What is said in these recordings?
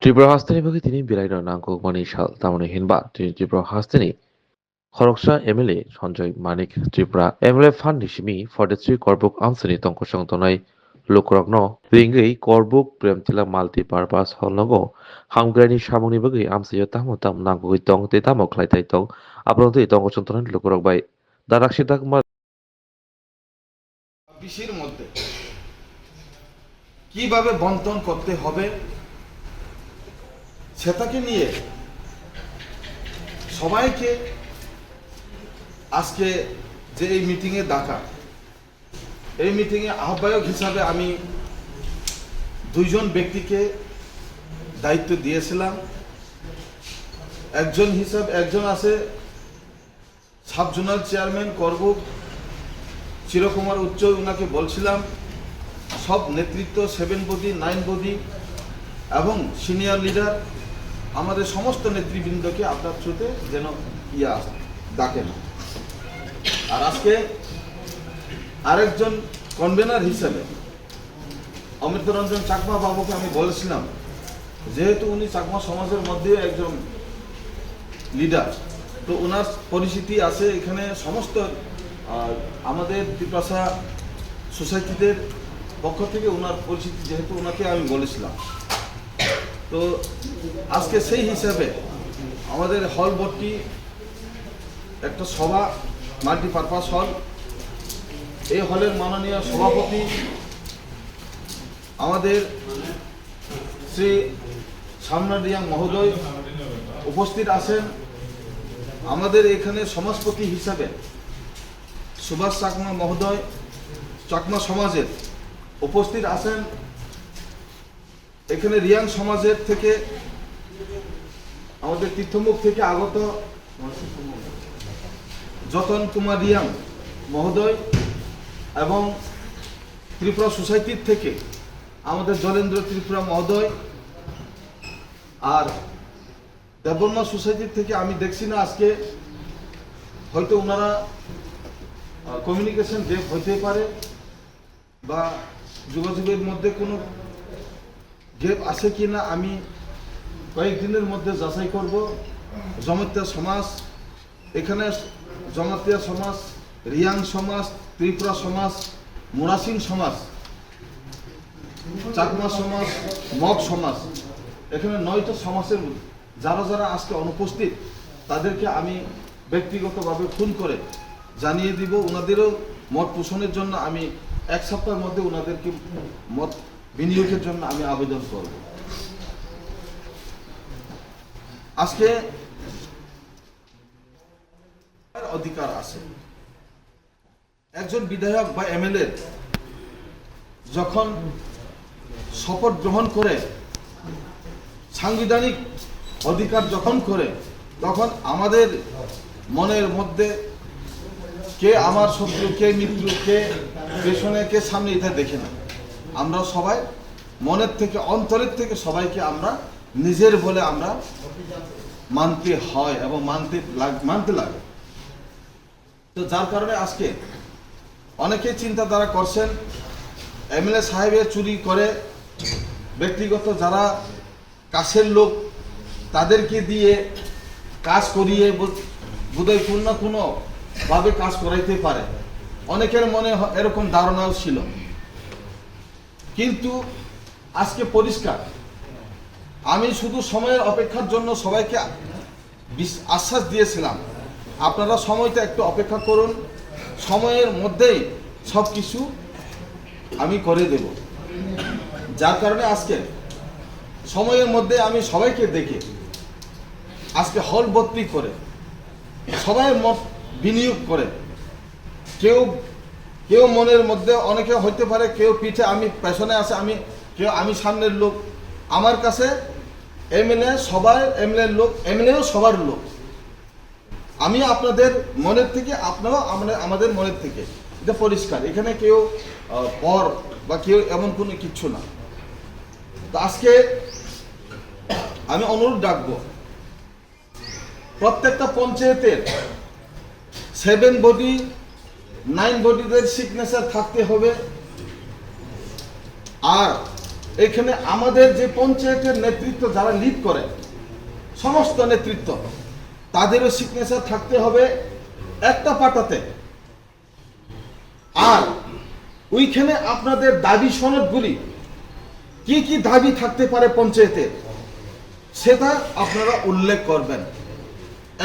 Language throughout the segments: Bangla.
ত্রিপুরা 하스테니 তিনি 비라이러 난국만이 তামনি হিনবা তিনি ত্রিপুরা 하스테니 খরকসা MLA Sanjoy Manik Tripura MLA fund হিসিমি ফরেস্ট্রি করবুক আমসনি তংকসং তনাই লোকরগ্ন রিঙ্গই করবুক প্রেমতিলা মাল্টি পারপাস হলনগো হামগ্রানি সামনি বগৈ আমসিও তামতাম নাঙ্গুই তং তে তামক খ্লাইতাই তং আপ্রন্তই তংকসং তনাই লোকরক বাই দারাকসি দাকমা পিসির মধ্যে কিভাবে বন্টন করতে হবে সেটাকে নিয়ে সবাইকে আজকে যে এই মিটিংয়ে ডাকা, এই মিটিংয়ে আহ্বায়ক হিসাবে আমি দুইজন ব্যক্তিকে দায়িত্ব দিয়েছিলাম। একজন আছে সাব জোনাল চেয়ারম্যান করবুক চিরকুমার উচ্চ, ওনাকে বলছিলাম সব নেতৃত্ব 7 বডি 9 বডি এবং সিনিয়র লিডার আমাদের সমস্ত নেতৃবৃন্দকে আপনার থ্রুতে যেন ডাকেন। আর আজকে আরেকজন কনভেনার হিসেবে অমৃত রঞ্জন চাকমা বাবুকে আমি বলেছিলাম, যেহেতু উনি চাকমা সমাজের মধ্যে একজন লিডার, তো ওনার পরিচিতি আছে এখানে সমস্ত আমাদের ত্রিপ্রাসা সোসাইটিদের পক্ষ থেকে ওনার পরিচিতি, যেহেতু ওনাকে আমি বলেছিলাম। তো আজকে সেই হিসাবে আমাদের হল বোর্ডটি একটা সভা, মাল্টিপারপাস হল, এই হলের মাননীয় সভাপতি আমাদের শ্রী সামনা রিয়াং মহোদয় উপস্থিত আছেন। আমাদের এখানে সমাজপতি হিসাবে সুভাষ চাকমা মহোদয় চাকমা সমাজের উপস্থিত আছেন। এখানে রিয়াং সমাজের থেকে আমাদের তীর্থমুখ থেকে আগত যতন কুমার রিয়াং মহোদয় এবং ত্রিপুরা সোসাইটির থেকে আমাদের জলেন্দ্র ত্রিপুরা মহোদয়, আর দেববর্মা সোসাইটির থেকে আমি দেখছি না আজকে, হয়তো ওনারা কমিউনিকেশন গ্যাপ হতে পারে বা যোগাযোগের মধ্যে কোনো গ্যাপ আছে কি না আমি কয়েকদিনের মধ্যে যাচাই করব। জমাতিয়া সমাজ, এখানে জমাতিয়া সমাজ, রিয়াং সমাজ, ত্রিপুরা সমাজ, মোরাসিং সমাজ, চাকমা সমাজ, মগ সমাজ, এখানে 9টা সমাজের যারা যারা আজকে অনুপস্থিত তাদেরকে আমি ব্যক্তিগতভাবে ফোন করে জানিয়ে দিব। ওনাদেরও মত পোষণের জন্য আমি 1 সপ্তাহের মধ্যে ওনাদেরকে মত বিনিয়োগের জন্য আমি আবেদন করব। আজকে অধিকার আছে, একজন বিধায়ক বা এমএলএ যখন শপথ গ্রহণ করে, সাংবিধানিক অধিকার যখন করে, তখন আমাদের মনের মধ্যে কে আমার শত্রু, কে মিত্র, কে পেছনে, কে সামনে, এটা দেখে না। আমরা সবাই মনের থেকে, অন্তরের থেকে সবাইকে আমরা নিজের বলে আমরা মানতে হয় এবং মানতে লাগে। তো যার কারণে আজকে অনেকে চিন্তাধারা করছেন এমএলএ সাহেবের চুরি করে ব্যক্তিগত যারা কাছের লোক তাদেরকে দিয়ে কাজ করিয়ে বোধহয় কোনো ভাবে কাজ করাইতে পারে, অনেকের মনে এরকম ধারণাও ছিল। কিন্তু আজকে পরিষ্কার, আমি শুধু সময়ের অপেক্ষার জন্য সবাইকে আশ্বাস দিয়েছিলাম, আপনারা সময়টা একটু অপেক্ষা করুন, সময়ের মধ্যেই সব কিছু আমি করে দেব। যার কারণে আজকে সময়ের মধ্যে আমি সবাইকে দেখে আজকে হল ভর্তি করে সবাই মত বিনিয়োগ করে, কেউ মনের মধ্যে, অনেকে হইতে পারে কেউ পিঠে আমি পেছনে আছে, আমি সামনের লোক, আমার কাছে এমএলএ সবার এমএলএর লোক, এমএলএও সবার লোক। আমি আপনাদের মনের থেকে, আপনারাও আমাদের মনের থেকে, এটা পরিষ্কার। এখানে কেউ পর বা কেউ এমন কোনো কিচ্ছু না। তো আজকে আমি অনুরোধ রাখবো, প্রত্যেকটা পঞ্চায়েতের 7 বডি 9 বডিদের সিগনেচার থাকতে হবে। আর এখানে আমাদের যে পঞ্চায়েতের নেতৃত্ব যারা লিড করে সমস্ত নেতৃত্ব তাদেরও সিগনেচার থাকতে হবে একটা পাতাতে। আর ওইখানে আপনাদের দাবি সনদগুলি কি কি দাবি থাকতে পারে পঞ্চায়েতের সেটা আপনারা উল্লেখ করবেন।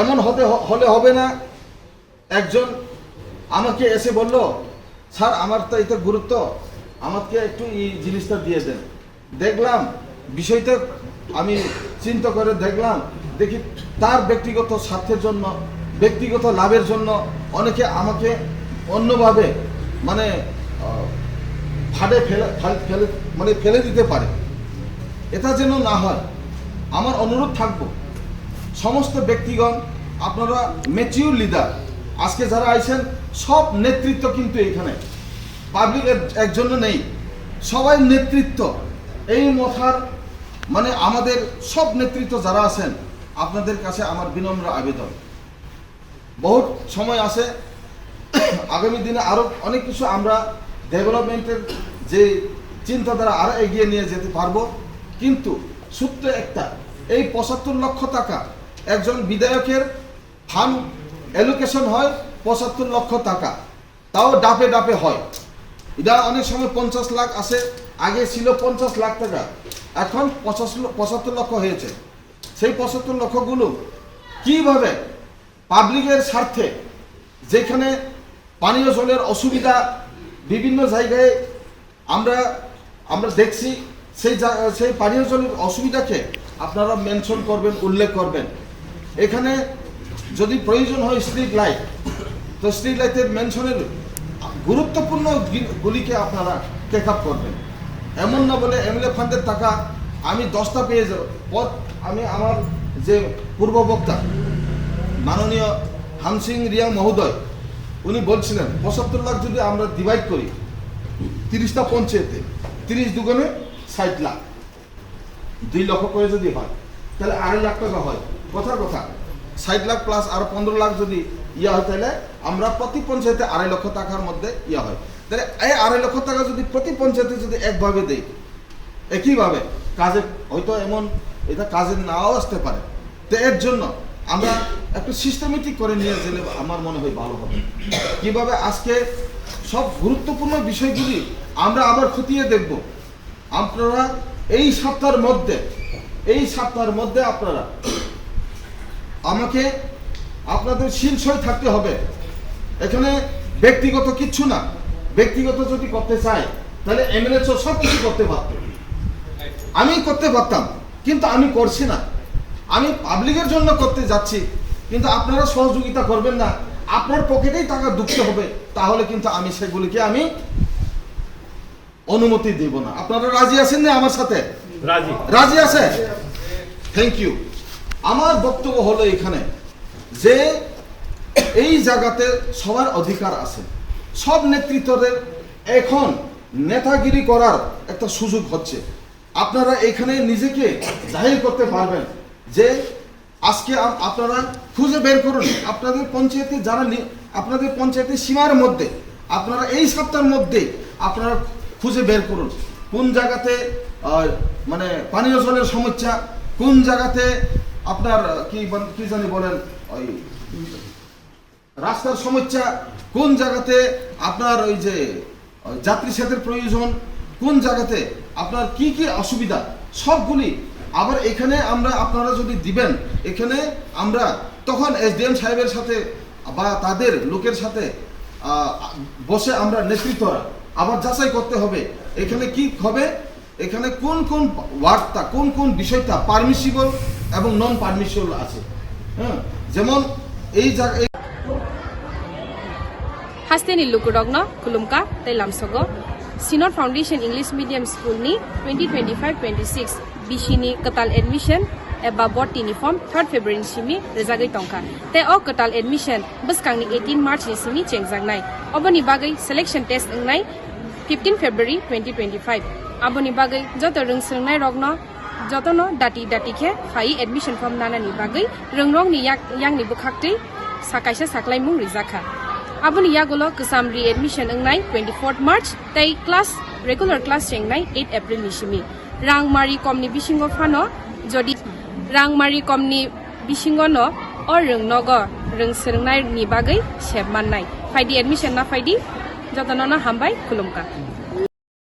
এমন হলে হবে না একজন আমাকে এসে বলল, স্যার আমার তো এটা গুরুত্ব, আমাকে একটু এই জিনিসটা দিয়ে দেন। দেখলাম বিষয়টা আমি চিন্তা করে দেখি তার ব্যক্তিগত স্বার্থের জন্য, ব্যক্তিগত লাভের জন্য অনেকে আমাকে অন্যভাবে মানে ফাঁদে ফেলে দিতে পারে। এটা যেন না হয় আমার অনুরোধ থাকবো সমস্ত ব্যক্তিগণ, আপনারা ম্যাচিউর লিডার, আজকে যারা আইছেন সব নেতৃত্ব কিন্তু এখানে পাবলিক একজনও নেই, সবাই নেতৃত্ব। এই মথার মানে আমাদের সব নেতৃত্ব যারা আছেন আপনাদের কাছে আমার বিনম্র আবেদন, বহুত সময় আছে, আগামী দিনে আরো অনেক কিছু আমরা ডেভেলপমেন্টের যে চিন্তাধারা আরো এগিয়ে নিয়ে যেতে পারবো। কিন্তু সূত্র একটা, এই ৭৫ লক্ষ টাকা একজন বিধায়কের ফান্ড অ্যালোকেশন হয় ৭৫ লক্ষ টাকা, তাও ডাপে ডাপে হয়। এটা অনেক সময় ৫০ লাখ আসে, আগে ছিল ৫০ লাখ টাকা, এখন ৭৫ লক্ষ হয়েছে। সেই ৭৫ লক্ষগুলো কিভাবে পাবলিকের স্বার্থে, যেখানে পানীয় জলের অসুবিধা বিভিন্ন জায়গায় আমরা দেখছি, সেই পানীয় জলের অসুবিধাকে আপনারা মেনশন করবেন, উল্লেখ করবেন। এখানে যদি প্রয়োজন হয় স্ট্রিট লাইট, তো স্ট্রিট লাইটের মেনশনের গুরুত্বপূর্ণ গুলিকে আপনারা টেক আপ করবেন। এমন না বলে এমএলএ ফান্ডের টাকা আমি 10টা পেয়ে যাব পদ। আমি আমার যে পূর্ববক্তা মাননীয় হামসিং রিয়া মহোদয় উনি বলছিলেন ৭৫ লাখ যদি আমরা ডিভাইড করি 30টা পঞ্চায়েতে, 30 দুগুণে 60 লাখ, 2 লক্ষ করে যদি হয় তাহলে 2.5 লাখ টাকা হয়। কথার কথা 60 লাখ প্লাস আর 15 লাখ যদি হয় তাহলে আমরা প্রতি পঞ্চায়েতে 2.5 লক্ষ টাকার মধ্যে হয়। তাহলে এই 2.5 লক্ষ টাকা যদি প্রতি পঞ্চায়েতে যদি একভাবে দেই, একইভাবে কাজে হয়তো এমন এটা কাজে নাও আসতে পারে, তো এর জন্য আমরা একটু সিস্টেমেটিক করে নিয়ে গেলে আমার মনে হয় ভালো হবে। কিভাবে আজকে সব গুরুত্বপূর্ণ বিষয়গুলি আমরা আবার খতিয়ে দেখব। আপনারা এই সপ্তাহের মধ্যে আপনারা আমাকে আপনাদের শীর্ষই থাকতে হবে। এখানে ব্যক্তিগত কিচ্ছু না, ব্যক্তিগত যদি করতে চাই তাহলে এমএলএ সব কিছু করতে পারত, আমি করতে পারতাম, কিন্তু আমি করছি না। আমি পাবলিকের জন্য করতে যাচ্ছি, কিন্তু আপনারা সহযোগিতা করবেন না, আপনার পকেটেই টাকা ঢুকতে হবে, তাহলে কিন্তু আমি সেগুলিকে আমি অনুমতি দেব না। আপনারা রাজি আছেন না আমার সাথে? রাজি আছে? Thank you. আমার বক্তব্য হলো এখানে যে এই জায়গাতে সবার অধিকার আছে, সব নেতৃত্বদের এখন নেতাগিরি করার একটা সুযোগ হচ্ছে। আপনারা এখানে নিজেকে জাহির করতে পারবেন যে আজকে আপনারা খুঁজে বের করুন আপনাদের পঞ্চায়েতে যারা আপনাদের পঞ্চায়েতের সীমার মধ্যে, আপনারা এই সপ্তাহের মধ্যে আপনারা খুঁজে বের করুন কোন জায়গাতে মানে পানীয় জলের সমস্যা, কোন জায়গাতে আপনার কি জানি বলেন ওই রাস্তার সমস্যা, কোন জায়গাতে আপনার ওই যে যাত্রী সেতুর প্রয়োজন, কোন জায়গাতে আপনার কি কি অসুবিধা, সবগুলি আবার এখানে আমরা আপনারা যদি দিবেন, এখানে আমরা তখন এসডিএম সাহেবের সাথে বা তাদের লোকের সাথে বসে আমরা নেতৃত্বরা আবার যাচাই করতে হবে এখানে কি হবে, এখানে কোন কোন ওয়ার্ডটা, কোন কোন বিষয়টা পারমিসিবল এবং নন পারমিসিবল আছে। হ্যাঁ, যেমন এই জায়গায় Hasteni Lukudogno, Kulumka, Telamsogo, Sinod Foundation English Medium School ni 2025-26 Bishini Katal Admission eba board uniform 3rd February simi rezagai tongka. Te o Katal Admission buskangni 18 March ni simi chengjangnai. Oboni bagai selection test ngai 15 February 2025. Aboni bagai joto rungsrengnai rogno jotono dati khe phai admission form nana ni bagai rungrong ni yang ni bukhakti sakaisa saklai mung rizakha. Aboni yagulo kesamri admission ngai 24 March tai class regular class chengnai 8 April ni simi. rangmari komni bisingo phano jodi rangmari komni bisingo no o rungnogo rungsirngnai ni bagai sebmannai faidi admission na faidi jotono na hambai kulumka